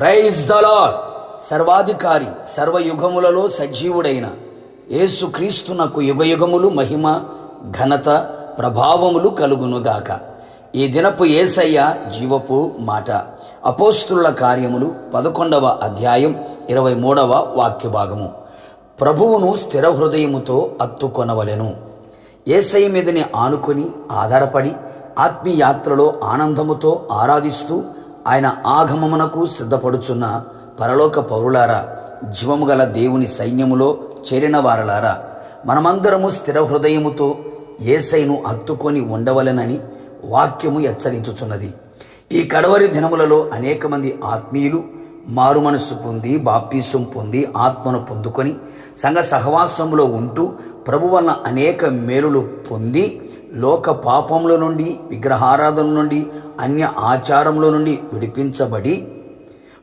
Praise the lord. సర్వాధికారి, సర్వయుగములలో సజీవుడైన యేసుక్రీస్తునకు యుగయుగములు మహిమ, ఘనత, ప్రభావములు కలుగునుగాక. ఈ దినపు యేసయ్య జీవపు మాట. అపోస్తుల కార్యములు 11వ అధ్యాయం 23వ వాక్య భాగము. ప్రభువును స్థిర హృదయముతో అత్తుకొనవలెను. యేసయ్య మీదని ఆనుకొని ఆధారపడి ఆత్మీయాత్రలో ఆనందముతో ఆరాధిస్తూ ఆయన ఆగమమునకు సిద్ధపడుచున్న పరలోక పౌరులారా, జీవము గల దేవుని సైన్యములో చేరిన వారలారా, మనమందరము స్థిర హృదయముతో యేసయ్యను హత్తుకొని ఉండవలెనని వాక్యము హెచ్చరించుచున్నది. ఈ కడవరి దినములలో అనేక మంది ఆత్మీయులు మారు మనస్సు పొంది, బాప్తీసం పొంది, ఆత్మను పొందుకొని సంఘ సహవాసంలో ఉంటూ ప్రభు వలన అనేక మేలులు పొంది లోక పాపముల నుండి, విగ్రహారాధన నుండి, అన్య ఆచారముల నుండి విడిపించబడి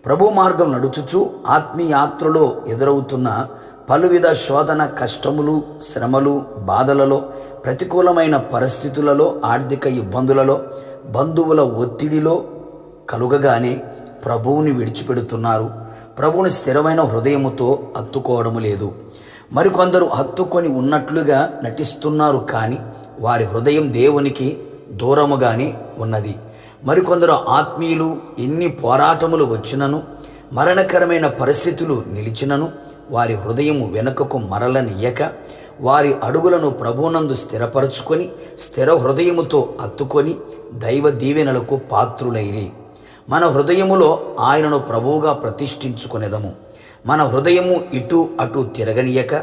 ప్రభు మార్గం నడుచుచు ఆత్మీయాత్రలో ఎదురవుతున్న పలువిధ శోధన, కష్టములు, శ్రమలు, బాధలలో, ప్రతికూలమైన పరిస్థితులలో, ఆర్థిక ఇబ్బందులలో, బంధువుల ఒత్తిడిలో కలుగగానే ప్రభువుని విడిచిపెడుతున్నారు. ప్రభువుని స్థిరమైన హృదయముతో హత్తుకోవడము లేదు. మరికొందరు హత్తుకొని ఉన్నట్లుగా నటిస్తున్నారు, కానీ వారి హృదయం దేవునికి దూరముగానే ఉన్నది. మరికొందరు ఆత్మీయులు ఎన్ని పోరాటములు వచ్చినను, మరణకరమైన పరిస్థితులు నిలిచినను వారి హృదయము వెనుకకు మరలనియ్యక వారి అడుగులను ప్రభువునందు స్థిరపరచుకొని స్థిర హృదయముతో హత్తుకొని దైవ దీవెనలకు పాత్రులైరి. మన హృదయములో ఆయనను ప్రభువుగా ప్రతిష్ఠించుకొనేదము. మన హృదయము ఇటు అటు తిరగనీయక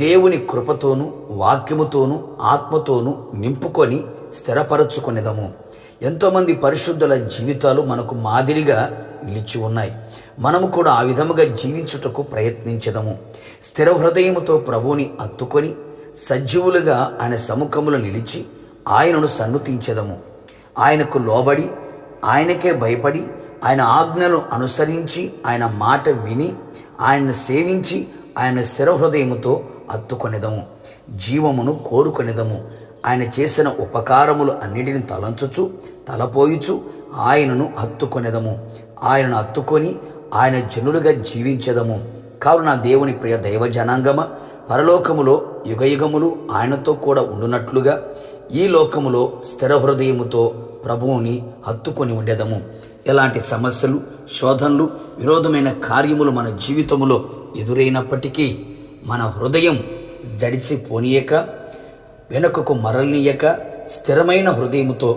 దేవుని కృపతోనూ, వాక్యముతోనూ, ఆత్మతోనూ నింపుకొని స్థిరపరచుకొనేదము. ఎంతోమంది పరిశుద్ధుల జీవితాలు మనకు మాదిరిగా నిలిచి ఉన్నాయి. మనము కూడా ఆ విధముగా జీవించుటకు ప్రయత్నించదము. స్థిర హృదయముతో ప్రభువుని హత్తుకొని సజీవులుగా ఆయన సముఖములో నిలిచి ఆయనను సన్నుతించెదము. ఆయనకు లోబడి, ఆయనకే భయపడి, ఆయన ఆజ్ఞను అనుసరించి, ఆయన మాట విని, ఆయనను సేవించి, ఆయన స్థిర హృదయముతో హత్తుకొనేదము. జీవమును కోరుకొనేదము. ఆయన చేసిన ఉపకారములు అన్నిటిని తలంచుచు, తలపోయిచు ఆయనను హత్తుకొనేదము. ఆయనను హత్తుకొని ఆయన జనులుగా జీవించెదము. కావున దేవుని ప్రియ దైవ జనాంగమ, పరలోకములో యుగయుగములు ఆయనతో కూడా ఉండునట్లుగా ఈ లోకములో స్థిర హృదయముతో ప్రభువుని హత్తుకొని ఉండేదము. ఎలాంటి సమస్యలు, శోధనలు, విరోధమైన కార్యములు మన జీవితములో ఎదురైనప్పటికీ మన హృదయం జడిచిపోనీయక, వెనుకకు మరలనీయక స్థిరమైన హృదయముతో